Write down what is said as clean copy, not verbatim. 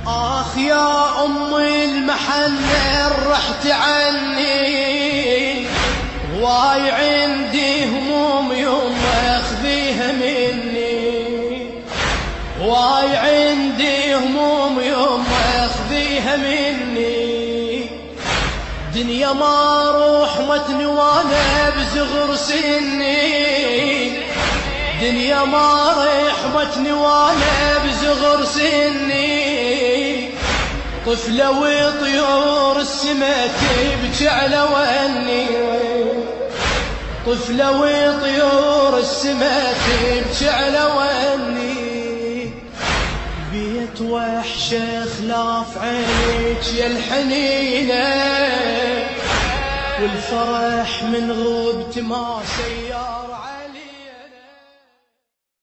آخ يا أم المحنة رحت عني، واي عندي هموم يما اخذيها مني، واي عندي هموم يما اخذيها مني. دنيا ما رحمتني وانا بصغر سني، دنيا ما رحمتني وانا بصغر سني. طفلة وطيور السما تبكي على وني، طفلة وطيور السما تبكي على وني. بيت وحشة خلاف عينيك يا الحنينة، والفرح من غبت ما سير